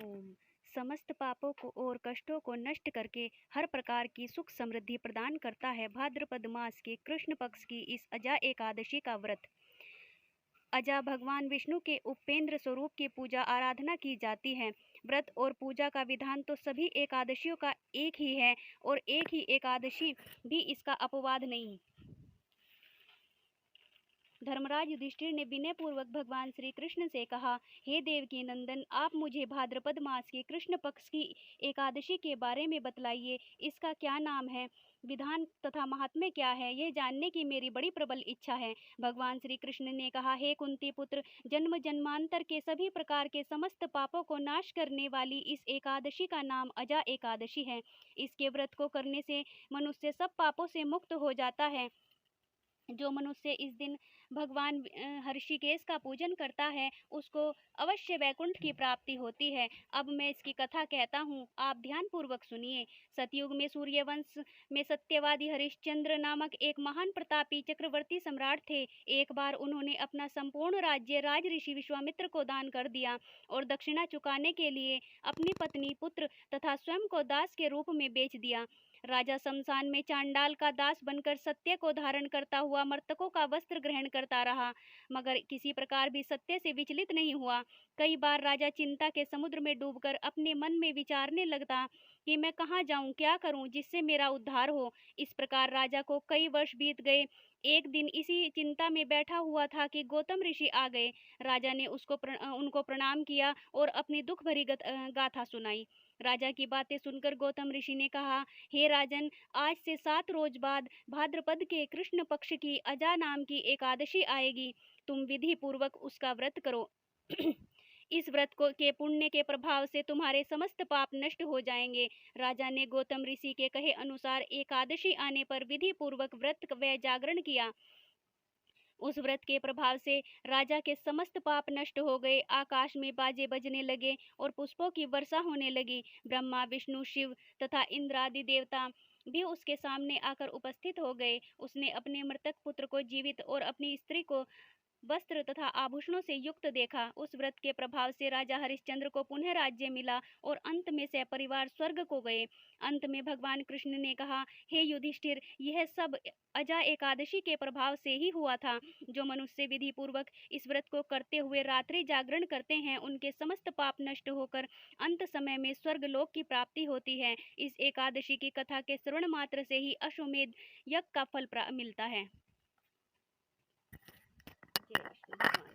ओम। समस्त पापों को और कष्टों को नष्ट करके हर प्रकार की सुख समृद्धि प्रदान करता है भाद्रपद मास के कृष्ण पक्ष की इस अजा एकादशी का व्रत। अजा भगवान विष्णु के उपेंद्र स्वरूप की पूजा आराधना की जाती है। व्रत और पूजा का विधान तो सभी एकादशियों का एक ही है और एक ही एकादशी भी इसका अपवाद नहीं। धर्मराज युधिष्ठिर ने विनय पूर्वक भगवान श्री कृष्ण से कहा, हे देवकी नंदन, आप मुझे भाद्रपद मास के कृष्ण पक्ष की एकादशी के बारे में बतलाइए। इसका क्या नाम है, विधान तथा महात्म्य क्या है, यह जानने की मेरी बड़ी प्रबल इच्छा है। भगवान श्री कृष्ण ने कहा, हे कुंती पुत्र, जन्म जन्मांतर के सभी प्रकार के समस्त पापों को नाश करने वाली इस एकादशी का नाम अजा एकादशी है। इसके व्रत को करने से मनुष्य सब पापों से मुक्त हो जाता है। जो मनुष्य इस दिन भगवान हर्षिकेश का पूजन करता है उसको अवश्य वैकुंठ की प्राप्ति होती है। अब मैं इसकी कथा कहता हूँ, आप ध्यान पूर्वक सुनिए। सतयुग में सूर्यवंश में सत्यवादी हरिश्चंद्र नामक एक महान प्रतापी चक्रवर्ती सम्राट थे। एक बार उन्होंने अपना संपूर्ण राज्य राज ऋषि विश्वामित्र को दान कर दिया और दक्षिणा चुकाने के लिए अपनी पत्नी, पुत्र तथा स्वयं को दास के रूप में बेच दिया। राजा शमशान में चांडाल का दास बनकर सत्य को धारण करता हुआ मर्तकों का वस्त्र ग्रहण करता रहा, मगर किसी प्रकार भी सत्य से विचलित नहीं हुआ। कई बार राजा चिंता के समुद्र में डूबकर अपने मन में विचारने लगता कि मैं कहाँ जाऊं, क्या करूं जिससे मेरा उद्धार हो। इस प्रकार राजा को कई वर्ष बीत गए। एक दिन इसी चिंता में बैठा हुआ था कि गौतम ऋषि आ गए। राजा ने उनको प्रणाम किया और अपनी दुख भरी गाथा सुनाई। राजा की बातें सुनकर गौतम ऋषि ने कहा, हे राजन, आज से 7 रोज बाद भाद्रपद के कृष्ण पक्ष की अजा नाम की एकादशी आएगी। तुम विधि पूर्वक उसका व्रत करो। इस व्रत को के पुण्य के प्रभाव से तुम्हारे समस्त पाप नष्ट हो जाएंगे। राजा ने गौतम ऋषि के कहे अनुसार एकादशी आने पर विधि पूर्वक व्रत व जागरण किया। उस व्रत के प्रभाव से राजा के समस्त पाप नष्ट हो गए। आकाश में बाजे बजने लगे और पुष्पों की वर्षा होने लगी। ब्रह्मा, विष्णु, शिव तथा इंद्र आदि देवता भी उसके सामने आकर उपस्थित हो गए। उसने अपने मृतक पुत्र को जीवित और अपनी स्त्री को वस्त्र तथा आभूषणों से युक्त देखा। उस व्रत के प्रभाव से राजा हरिश्चंद्र को पुनः राज्य मिला और अंत में सपरिवार स्वर्ग को गए। अंत में भगवान कृष्ण ने कहा, हे युधिष्ठिर, यह सब अजा एकादशी के प्रभाव से ही हुआ था। जो मनुष्य विधि पूर्वक इस व्रत को करते हुए रात्रि जागरण करते हैं, उनके समस्त पाप नष्ट होकर अंत समय में स्वर्ग लोक की प्राप्ति होती है। इस एकादशी की कथा के श्रवण मात्र से ही अश्वमेध यज्ञ का फल मिलता है। जय विष्णु भगवान।